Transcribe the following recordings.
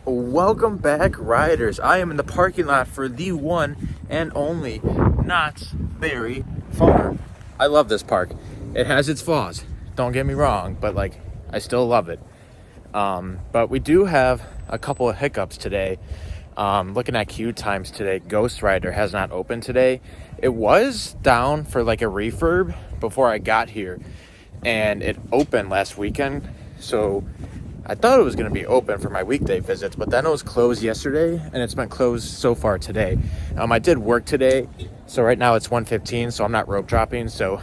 Welcome back, riders. I am in the parking lot for the one and only Knott's Berry Farm. I love this park. It has its flaws, don't get me wrong, but I still love it. But we do have a couple of hiccups today. Looking at queue times today, Ghost Rider has not opened today. It was down for a refurb before I got here, and it opened last weekend, so I thought it was going to be open for my weekday visits, but then it was closed yesterday, and it's been closed so far today. I did work today, so right now it's 1:15, so I'm not rope dropping, so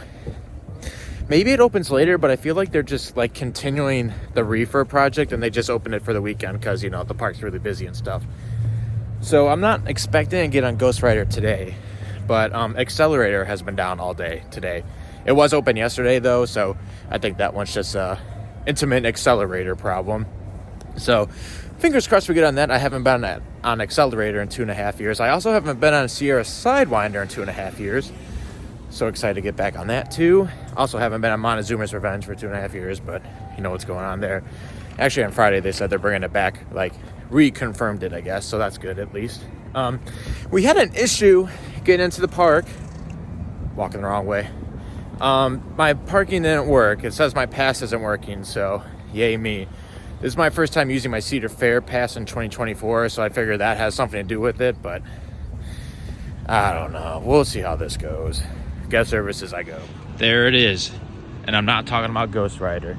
maybe it opens later, but I feel like they're just continuing the refurb project, and they just opened it for the weekend because, the park's really busy and stuff. So I'm not expecting to get on Ghost Rider today, but Accelerator has been down all day today. It was open yesterday, though, so I think that one's just intimate accelerator problem. So fingers crossed we get on that. I haven't been on Accelerator in 2.5 years. I also haven't been on Sierra Sidewinder in 2.5 years. So excited to get back on that too. Also haven't been on Montezuma's Revenge for 2.5 years, but you know what's going on there. Actually on Friday they said they're bringing it back, reconfirmed it, I guess, so that's good at least. We had an issue getting into the park, walking the wrong way. My parking didn't work. It says my pass isn't working, so yay me. This is my first time using my Cedar Fair pass in 2024, so I figure that has something to do with it, but I don't know. We'll see how this goes. Guest services I go. There it is. And I'm not talking about Ghost Rider.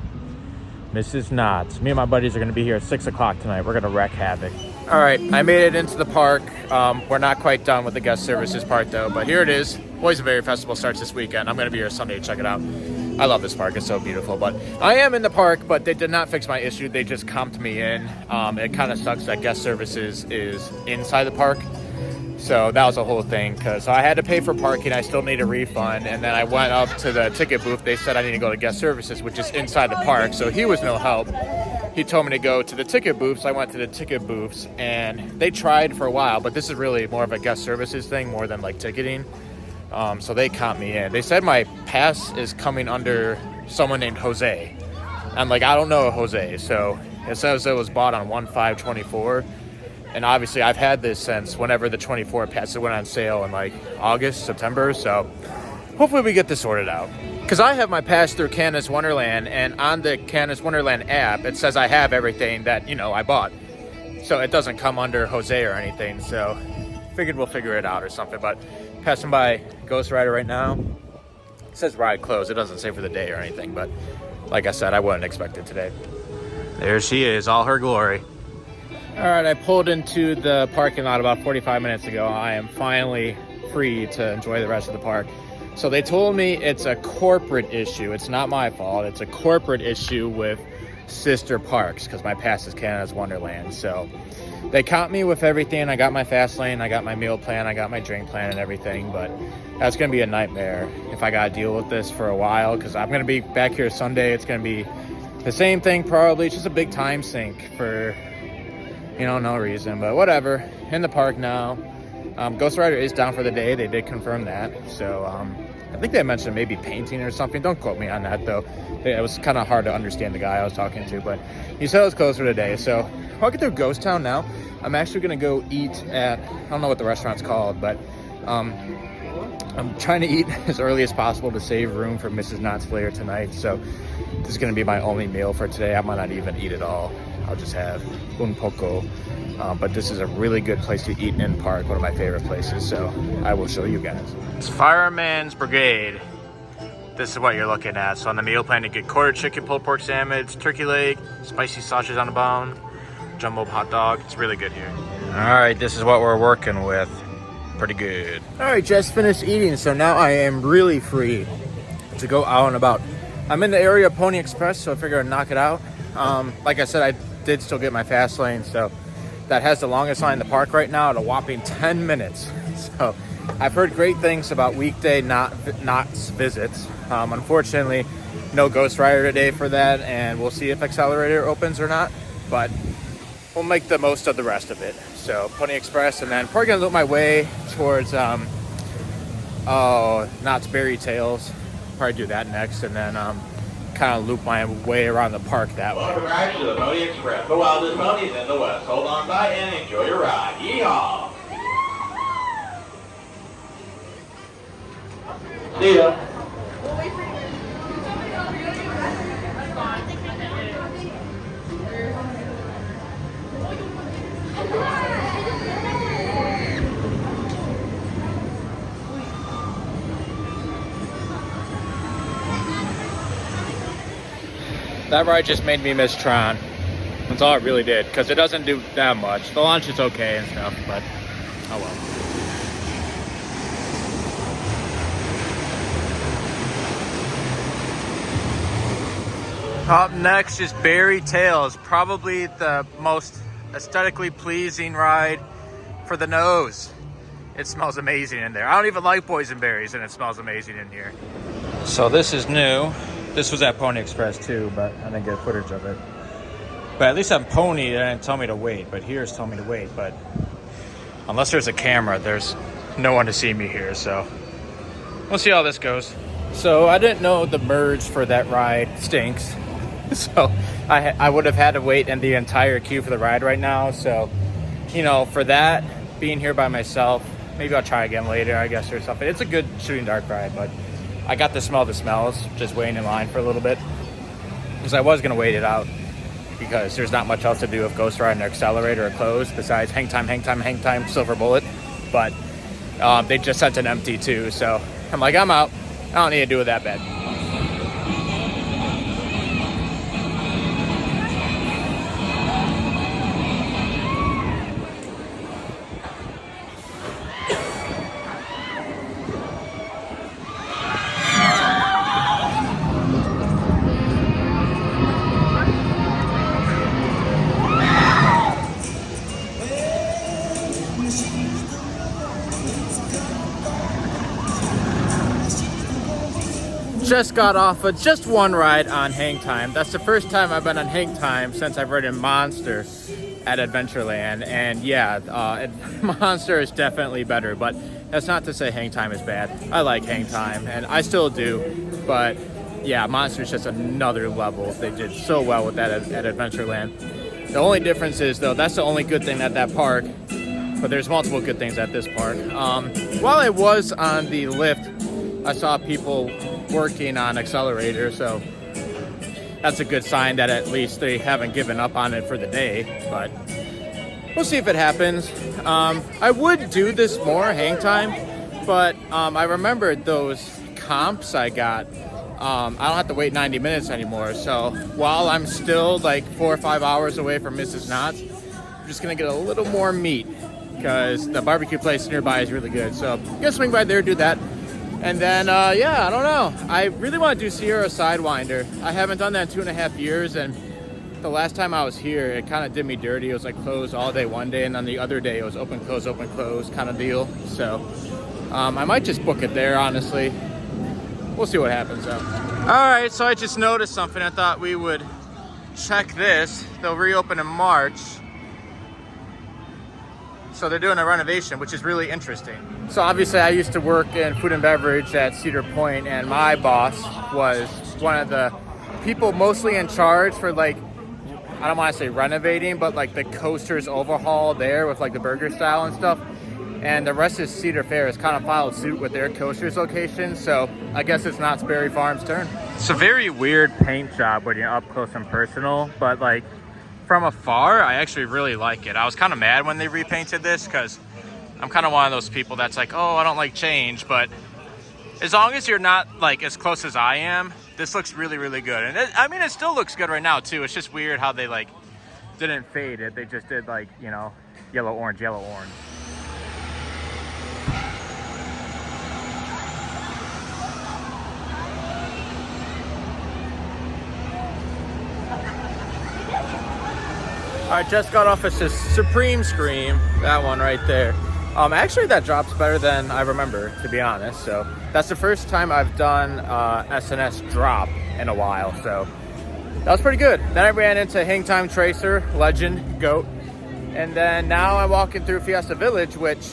Mrs. Knott. Me and my buddies are going to be here at 6 o'clock tonight. We're going to wreak havoc. All right, I made it into the park. We're not quite done with the guest services part, though, but here it is. Boysenberry Festival starts this weekend. I'm going to be here Sunday to check it out. I love this park. It's so beautiful. But I am in the park, but they did not fix my issue. They just comped me in. It kind of sucks that guest services is inside the park. So that was a whole thing, because I had to pay for parking. I still need a refund. And then I went up to the ticket booth. They said I need to go to guest services, which is inside the park. So he was no help. He told me to go to the ticket booths. I went to the ticket booths, and they tried for a while, but this is really more of a guest services thing more than ticketing. So they caught me in. They said my pass is coming under someone named Jose. I'm I don't know Jose. So it says it was bought on 1/5/24. And obviously I've had this since whenever the 24 passes went on sale in August, September. So hopefully we get this sorted out. Because I have my pass through Canis Wonderland, and on the Canis Wonderland app, it says I have everything that, I bought. So it doesn't come under Jose or anything. So figured we'll figure it out or something. But passing by Ghost Rider right now. It says ride closed. It doesn't say for the day or anything. But like I said, I wouldn't expect it today. There she is, all her glory. All right, I pulled into the parking lot about 45 minutes ago. I am finally free to enjoy the rest of the park. So they told me it's a corporate issue. It's not my fault. It's a corporate issue with sister parks because my pass is Canada's Wonderland. So they caught me with everything. I got my fast lane, I got my meal plan, I got my drink plan and everything. But that's going to be a nightmare if I got to deal with this for a while, because I'm going to be back here Sunday. It's going to be the same thing probably. It's just a big time sink for, no reason. But whatever. In the park now. Ghost Rider is down for the day. They did confirm that. So I think they mentioned maybe painting or something. Don't quote me on that, though. It was kind of hard to understand the guy I was talking to. But he said it was closed for today. So I'll get through Ghost Town now. I'm actually going to go eat at, I don't know what the restaurant's called, but I'm trying to eat as early as possible to save room for Mrs. Knott's Flair tonight. So this is going to be my only meal for today. I might not even eat it all. I'll just have un poco. But this is a really good place to eat in park, one of my favorite places, so I will show you guys. It's Fireman's Brigade. This is what you're looking at. So on the meal plan, you get quarter chicken, pulled pork sandwich, turkey leg, spicy sausage on the bone, jumbo hot dog. It's really good here. All right, this is what we're working with. Pretty good. All right, just finished eating, so now I am really free to go out and about. I'm in the area of Pony Express, so I figured I'd knock it out. Like I said, I did still get my fast lane, so that has the longest line in the park right now at a whopping 10 minutes. So I've heard great things about weekday Knott's visits. Unfortunately, no Ghost Rider today for that, and we'll see if Accelerator opens or not, but we'll make the most of the rest of it. So Pony Express, and then probably gonna look my way towards Knott's Berry Tales. Probably do that next, and then kind of loop my way around the park that way. Welcome right to the Pony Express. The wildest ponies in the West. Hold on tight and enjoy your ride. Yeehaw! See ya. That ride just made me miss Tron. That's all it really did, because it doesn't do that much. The launch is okay and stuff, but oh well. Up next is Berry Tales, probably the most aesthetically pleasing ride for the nose. It smells amazing in there. I don't even like boysenberries, and it smells amazing in here. So this is new. This was at Pony Express too, but I didn't get footage of it. But at least on Pony, they didn't tell me to wait. But here's telling me to wait. But unless there's a camera, there's no one to see me here. So we'll see how this goes. So I didn't know the merge for that ride stinks. So I would have had to wait in the entire queue for the ride right now. So, you know, for that, being here by myself, maybe I'll try again later, I guess, or something. It's a good shooting dark ride, but I got to smell the smells just waiting in line for a little bit, because I was going to wait it out because there's not much else to do if Ghost Ride and Accelerator are closed besides Hangtime, Silver Bullet. But they just sent an empty too, so I'm like, I'm out. I don't need to do it that bad. Just got off of just one ride on Hangtime. That's the first time I've been on Hangtime since I've ridden Monster at Adventureland. And yeah, Monster is definitely better, but that's not to say Hangtime is bad. I like Hangtime, and I still do. But yeah, Monster is just another level. They did so well with that at Adventureland. The only difference is, though, that's the only good thing at that park. But there's multiple good things at this park. While I was on the lift, I saw people working on Accelerator, so that's a good sign that at least they haven't given up on it for the day. But we'll see if it happens. I would do this more Hangtime, but I remembered those comps I got. I don't have to wait 90 minutes anymore, so while I'm still like 4 or 5 hours away from Mrs. Knott's, I'm just gonna get a little more meat because the barbecue place nearby is really good. So I'm gonna swing by there, do that. And then, yeah, I don't know. I really want to do Sierra Sidewinder. I haven't done that in 2.5 years, and the last time I was here, it kind of did me dirty. It was like closed all day one day, and then the other day it was open, close kind of deal. So I might just book it there, honestly. We'll see what happens, though. All right, so I just noticed something. I thought we would check this. They'll reopen in March. So they're doing a renovation, which is really interesting. So obviously I used to work in food and beverage at Cedar Point, and my boss was one of the people mostly in charge for, like, I don't want to say renovating, but like the coasters overhaul there with like the burger style and stuff. And the rest of Cedar Fair has kind of followed suit with their coasters location. So I guess it's Knott's Berry Farm's turn. It's a very weird paint job when you're up close and personal, but like, from afar, I actually really like it. I was kind of mad when they repainted this because I'm kind of one of those people that's like, oh, I don't like change. But as long as you're not like as close as I am, this looks really, really good. And I mean, it still looks good right now too. It's just weird how they like didn't fade it. They just did like, you know, yellow, orange, yellow, orange. I just got off a Supreme Scream, that one right there. Actually, that drops better than I remember, to be honest. So that's the first time I've done S&S drop in a while. So that was pretty good. Then I ran into Hangtime Tracer, Legend, Goat. And then now I'm walking through Fiesta Village, which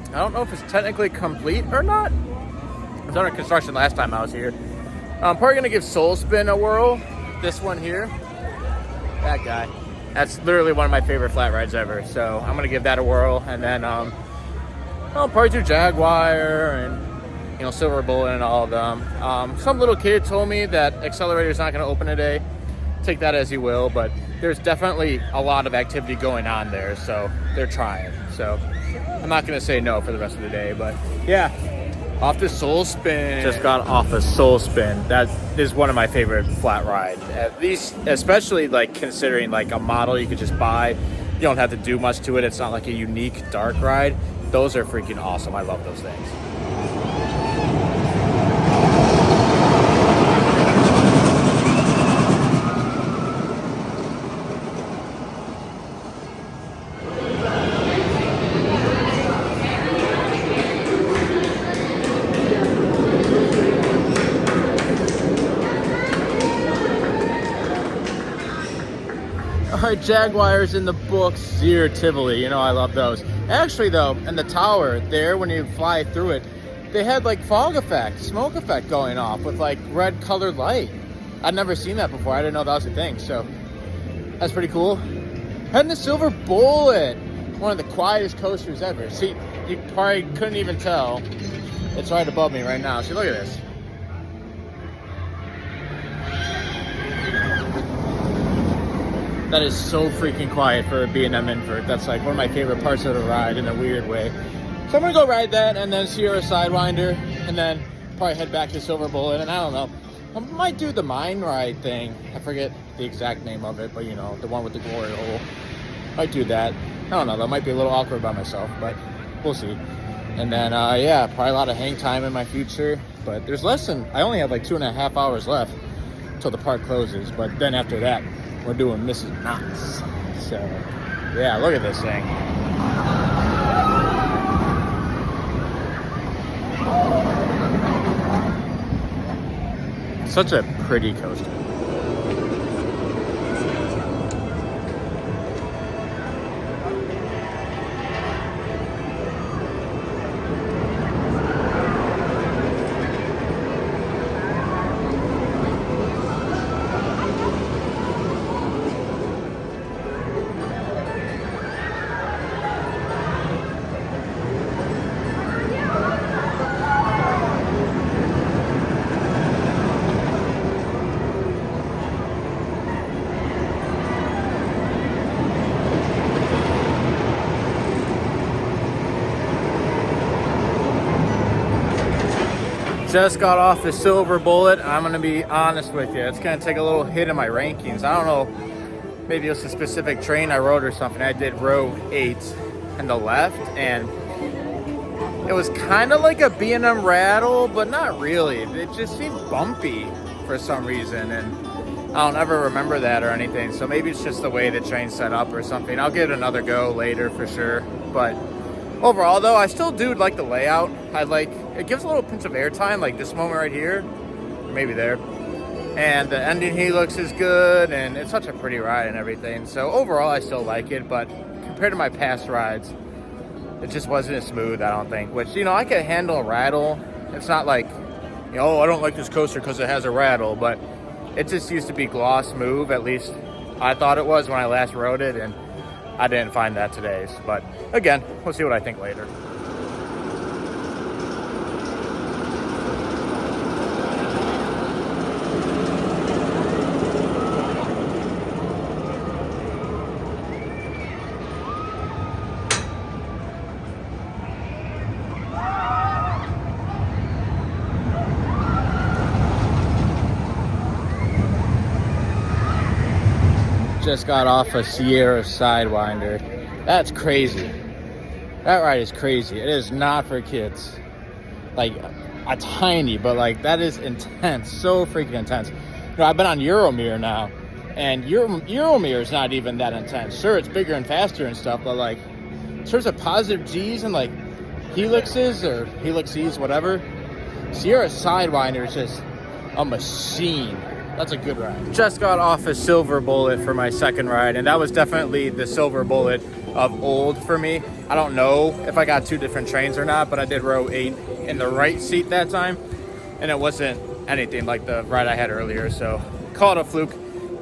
I don't know if it's technically complete or not. It was under construction last time I was here. I'm probably gonna give Soul Spin a whirl. This one here, that guy. That's literally one of my favorite flat rides ever. So I'm gonna give that a whirl, and then I'll probably do Jaguar and, you know, Silver Bullet and all of them. Some little kid told me that Accelerator's not gonna open today. Take that as you will, but there's definitely a lot of activity going on there, so they're trying. So I'm not gonna say no for the rest of the day, but yeah. Off the Soul Spin. Just got off a Soul Spin. That is one of my favorite flat ride. At least, especially like considering like a model you could just buy. You don't have to do much to it. It's not like a unique dark ride. Those are freaking awesome. I love those things. All right, Jaguars in the books, Zero Tivoli. You know I love those. Actually, though, in the tower there, when you fly through it, they had like fog effect, smoke effect going off with like red colored light. I'd never seen that before. I didn't know that was a thing. So that's pretty cool. Heading to Silver Bullet, one of the quietest coasters ever. See, you probably couldn't even tell. It's right above me right now. See, look at this. That is so freaking quiet for a B&M invert. That's like one of my favorite parts of the ride in a weird way. So I'm gonna go ride that and then Sierra Sidewinder and then probably head back to Silver Bullet, and I don't know. I might do the mine ride thing. I forget the exact name of it, but you know, the one with the glory hole. Might do that. I don't know, that might be a little awkward by myself, but we'll see. And then, yeah, probably a lot of hang time in my future, but there's less than, I only have like 2.5 hours left until the park closes, but then after that, we're doing Mrs. Knott's. So, yeah, look at this thing. Such a pretty coaster. Just got off the Silver Bullet. I'm gonna be honest with you, it's gonna take a little hit in my rankings. I don't know, maybe it's a specific train I rode or something. I did row 8 in the left, and it was kind of like a B&M rattle, but not really. It just seemed bumpy for some reason, and I don't ever remember that or anything. So maybe it's just the way the train's set up or something. I'll give it another go later for sure. But overall, though, I still do like the layout. I like, it gives a little pinch of airtime, like this moment right here, maybe there. And the ending helix is good, and it's such a pretty ride and everything. So overall, I still like it, but compared to my past rides, it just wasn't as smooth, I don't think. Which, you know, I can handle a rattle. It's not like, you know, oh, I don't like this coaster because it has a rattle, but it just used to be gloss smooth. At least I thought it was when I last rode it, and I didn't find that today. But again, we'll see what I think later. Just got off a Sierra Sidewinder. That's crazy. That ride is crazy. It is not for kids. Like a tiny, but like that is intense. So freaking intense. You know, I've been on Euromir now, and Euromir is not even that intense. Sure, it's bigger and faster and stuff, but like in terms of positive G's and like helixes or helices, whatever, Sierra Sidewinder is just a machine. That's a good ride. Just got off a Silver Bullet for my second ride, and that was definitely the Silver Bullet of old for me. I don't know if I got two different trains or not, but I did row 8 in the right seat that time, and it wasn't anything like the ride I had earlier. So call it a fluke.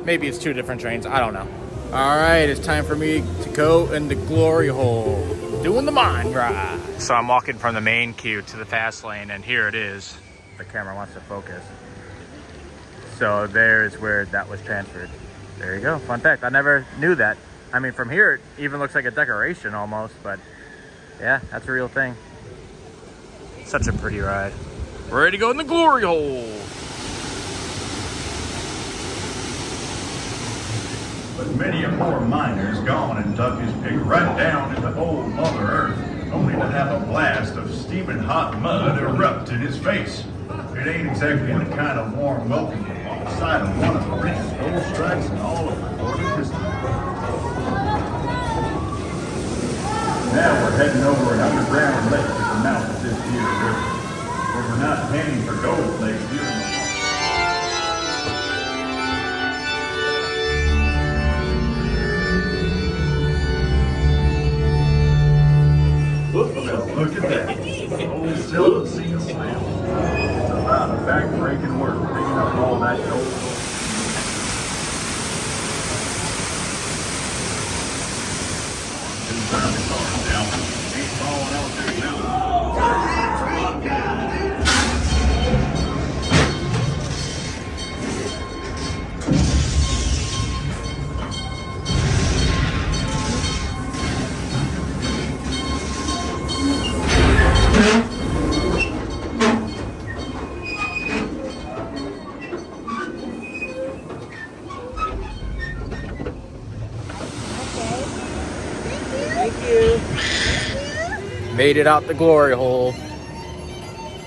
Maybe it's 2 different trains. I don't know. All right, it's time for me to go in the glory hole, doing the mine ride. So I'm walking from the main queue to the fast lane, and here it is. The camera wants to focus. So there's where that was transferred. There you go. Fun fact. I never knew that. I mean, from here, it even looks like a decoration almost, but yeah, that's a real thing. Such a pretty ride. We're ready to go in the glory hole. But many a poor miner's gone and dug his pig right down into old Mother Earth, only to have a blast of steaming hot mud erupt in his face. It ain't exactly the kind of warm welcome on the side of one of the richest gold strikes in all of recorded history. Now we're heading over an underground lake at the mouth of this here river, where we're not panning for gold lakes here in the Look at that. Old silver sea slam. It's about a back-breaking work digging up all that gold. Two diamond cars down. Ain't falling out there now. Made it out the glory hole.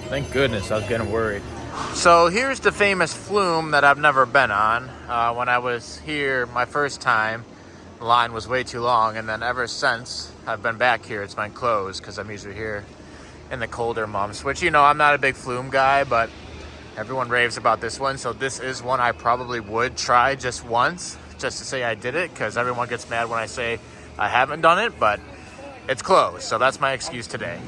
Thank goodness, I was getting worried. So here's the famous flume that I've never been on. When I was here my first time, the line was way too long, and then ever since I've been back here, it's been closed because I'm usually here in the colder months, which, you know, I'm not a big flume guy, but everyone raves about this one. So this is one I probably would try just once, just to say I did it, because everyone gets mad when I say I haven't done it, but it's closed, so that's my excuse today.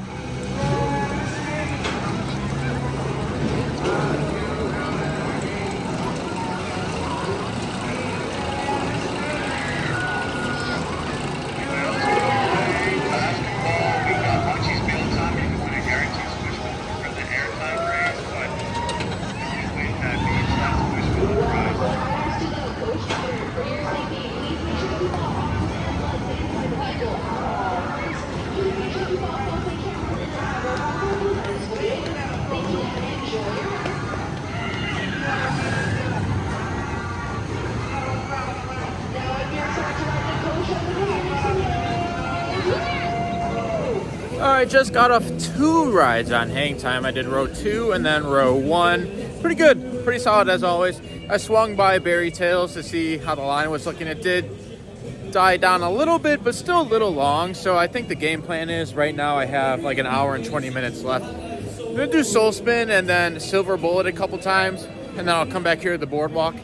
Alright, just got off 2 rides on Hangtime. I did row 2 and then row 1. Pretty good, pretty solid as always. I swung by Berry Tails to see how the line was looking. It did die down a little bit, but still a little long. So I think the game plan is right now I have like an hour and 20 minutes left. I'm gonna do Soul Spin and then Silver Bullet a couple times, and then I'll come back here to the boardwalk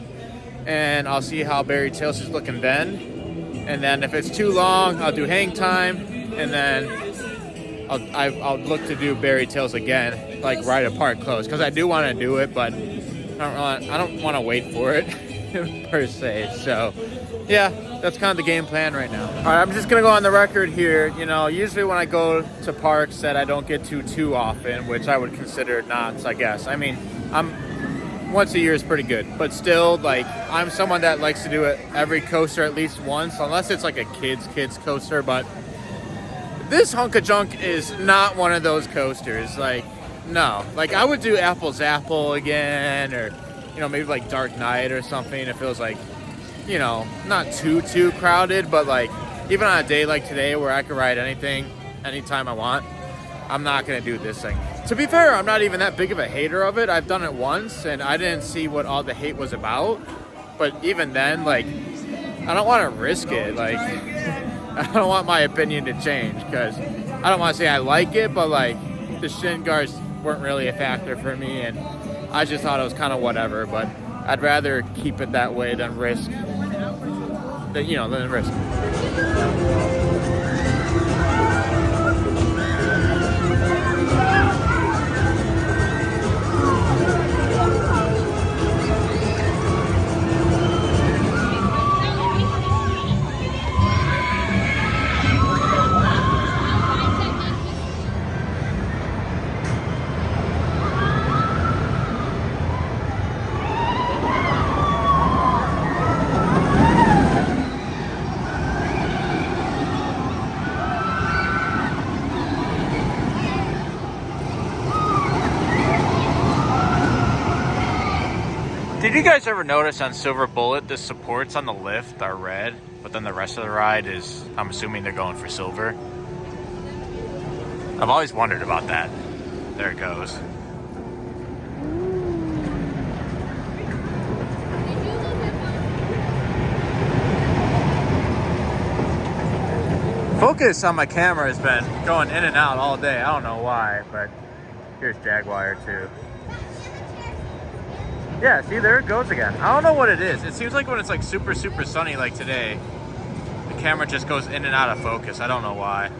and I'll see how Berry Tails is looking then. And then if it's too long, I'll do Hangtime, and then I'll look to do Berry Tails again, like right at Park Close, because I do want to do it, but I don't want to wait for it per se. So yeah, that's kind of the game plan right now. All right, I'm just gonna go on the record here. You know, usually when I go to parks that I don't get to too often, which I would consider Knott's, I guess. I mean, once a year is pretty good, but still, like, I'm someone that likes to do it every coaster at least once, unless it's like a kids coaster. But this hunk of junk is not one of those coasters. Like, no. Like, I would do Apple's Apple again, or, you know, maybe like Dark Knight or something if it was like, you know, not too crowded, but like even on a day like today where I could ride anything anytime I want, I'm not gonna do this thing. To be fair, I'm not even that big of a hater of it. I've done it once and I didn't see what all the hate was about, but even then, like, I don't want to risk it. Like, I don't want my opinion to change, because I don't want to say I like it, but like, the shin guards weren't really a factor for me, and I just thought it was kind of whatever. But I'd rather keep it that way than risk, than risk. you guys ever notice on Silver Bullet, the supports on the lift are red, but then the rest of the ride is, I'm assuming they're going for silver? I've always wondered about that. There it goes. Focus on my camera has been going in and out all day. I don't know why, but here's Jaguar too. Yeah, see, there it goes again. I don't know what it is. It seems like when it's like super sunny like today, the camera just goes in and out of focus. I don't know why.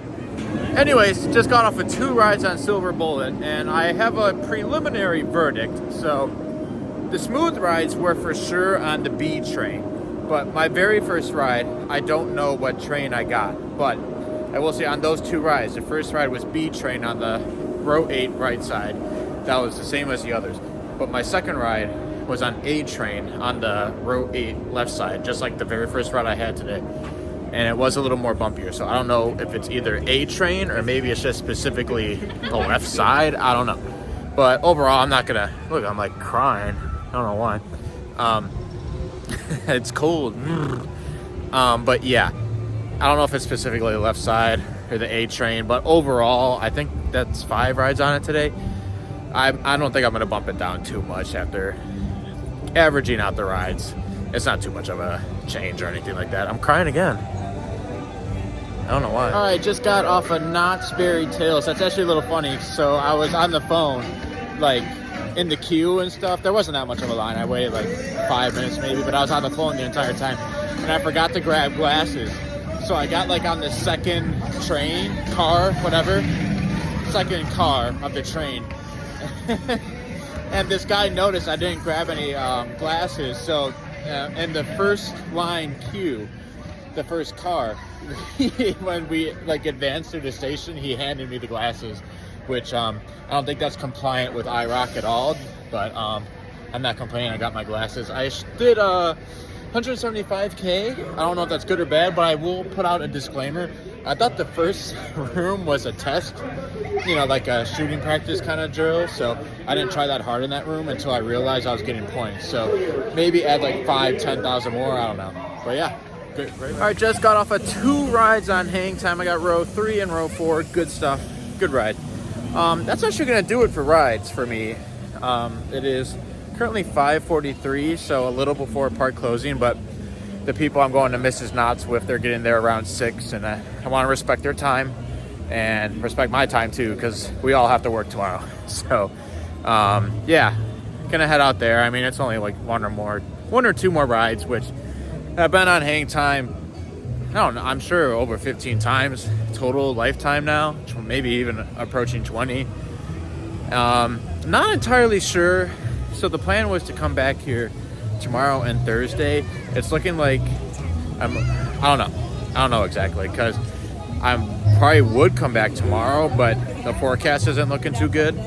Anyways, just got off of 2 rides on Silver Bullet, and I have a preliminary verdict. So the smooth rides were for sure on the B train, but my very first ride, I don't know what train I got, but I will say on those 2 rides, the first ride was B train on the row 8 right side. That was the same as the others. But my second ride was on A train on the row 8 left side, just like the very first ride I had today. And it was a little more bumpier, so I don't know if it's either A train or maybe it's just specifically the left side. I don't know. But overall, I'm not gonna, look, I'm like crying. I don't know why. It's cold. But yeah, I don't know if it's specifically the left side or the A train, but overall, I think that's 5 rides on it today. I don't think I'm gonna bump it down too much after averaging out the rides. It's not too much of a change or anything like that. I'm crying again. I don't know why. All right, just got off of Knott's Berry Tales. That's actually a little funny. So I was on the phone, like in the queue and stuff. There wasn't that much of a line. I waited like 5 minutes maybe, but I was on the phone the entire time. And I forgot to grab glasses. So I got like on the second car of the train. And this guy noticed I didn't grab any glasses. So in the first line queue, the first car, when we like advanced to the station, he handed me the glasses, which I don't think that's compliant with IROC at all, but I'm not complaining. I got my glasses. I did 175K. I don't know if that's good or bad, but I will put out a disclaimer. I thought the first room was a test, you know, like a shooting practice kind of drill. So I didn't try that hard in that room until I realized I was getting points. So maybe add like 5,000-10,000 more. I don't know. But yeah. Great. All right, just got off of 2 rides on Hangtime. I got row 3 and row 4. Good stuff. Good ride. That's actually going to do it for rides for me. It is currently 5:43, so a little before park closing, but the people I'm going to Mrs. Knott's with, they're getting there around 6, and I want to respect their time and respect my time too, because we all have to work tomorrow. So, yeah, gonna head out there. I mean, it's only like 1 or 2 more rides, which I've been on Hangtime, I don't know, I'm sure over 15 times total lifetime now, maybe even approaching 20. Not entirely sure. So the plan was to come back here tomorrow and Thursday. It's looking like I don't know exactly, because I probably would come back tomorrow, but the forecast isn't looking too good.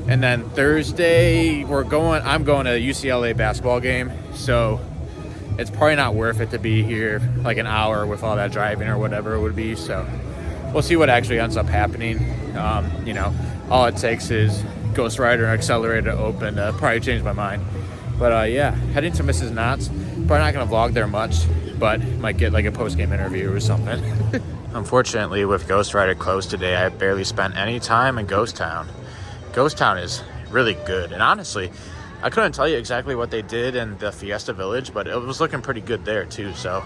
And then Thursday I'm going to a UCLA basketball game, so it's probably not worth it to be here like an hour with all that driving or whatever it would be. So we'll see what actually ends up happening. You know, all it takes is Ghost Rider and Accelerator to open to probably change my mind. But yeah, heading to Mrs. Knott's. Probably not going to vlog there much, but might get like a post-game interview or something. Unfortunately, with Ghost Rider closed today, I barely spent any time in Ghost Town. Ghost Town is really good, and honestly, I couldn't tell you exactly what they did in the Fiesta Village, but it was looking pretty good there too. So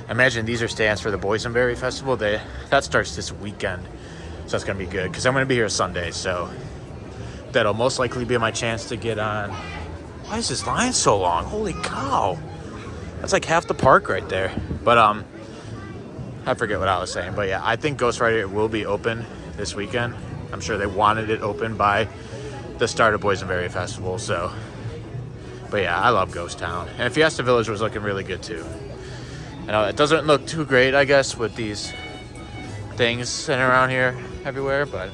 I imagine these are stands for the Boysenberry Festival. That starts this weekend, so that's gonna be good because I'm gonna be here Sunday. So that'll most likely be my chance to get on. Why is this line so long? Holy cow! That's like half the park right there. But I forget what I was saying. But yeah, I think Ghost Rider will be open this weekend. I'm sure they wanted it open by the start of Boysenberry Festival. So, but yeah, I love Ghost Town. And Fiesta Village was looking really good too. I know it doesn't look too great, I guess, with these things sitting around here everywhere, but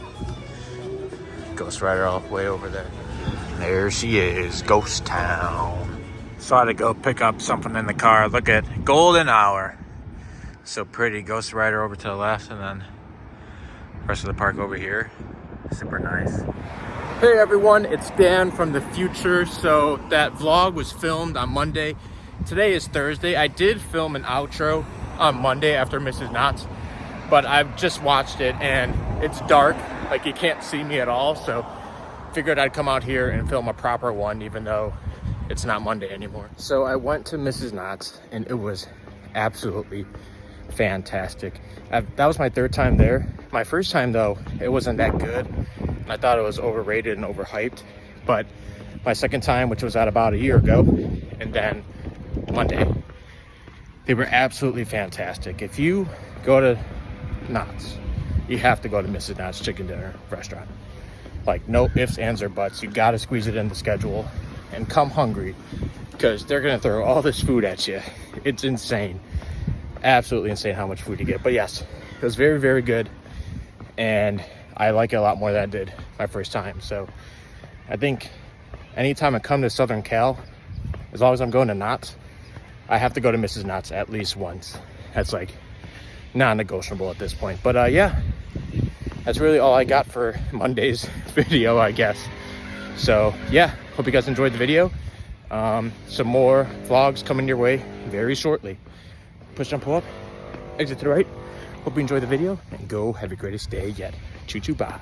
Ghost Rider all the way over there. There she is, Ghost Town. So I had to go pick up something in the car. Look at Golden Hour. So pretty. Ghost Rider over to the left, and then the rest of the park over here. Super nice. Hey everyone, it's Dan from the future. So that vlog was filmed on Monday. Today is Thursday. I did film an outro on Monday after Mrs. Knott's, but I've just watched it and it's dark, like you can't see me at all. So figured I'd come out here and film a proper one, even though it's not Monday anymore. So I went to Mrs. Knott's and it was absolutely fantastic. That was my third time there. My first time though, it wasn't that good. I thought it was overrated and overhyped. But my second time, which was at about a year ago, and then Monday, they were absolutely fantastic. If you go to Knott's, you have to go to Mrs. Knott's Chicken Dinner Restaurant. Like, no ifs, ands, or buts. You gotta squeeze it in the schedule and come hungry, because they're gonna throw all this food at you. It's insane. Absolutely insane how much food you get. But yes, it was very, very good, and I like it a lot more than I did my first time. So I think anytime I come to Southern Cal, as long as I'm going to Knott's, I have to go to Mrs. Knott's at least once. That's like non-negotiable at this point. But yeah, that's really all I got for Monday's video, I guess. So yeah, hope you guys enjoyed the video. Some more vlogs coming your way very shortly. Push, jump, pull up, exit to the right. Hope you enjoyed the video, and go have your greatest day yet. Choo choo, bye.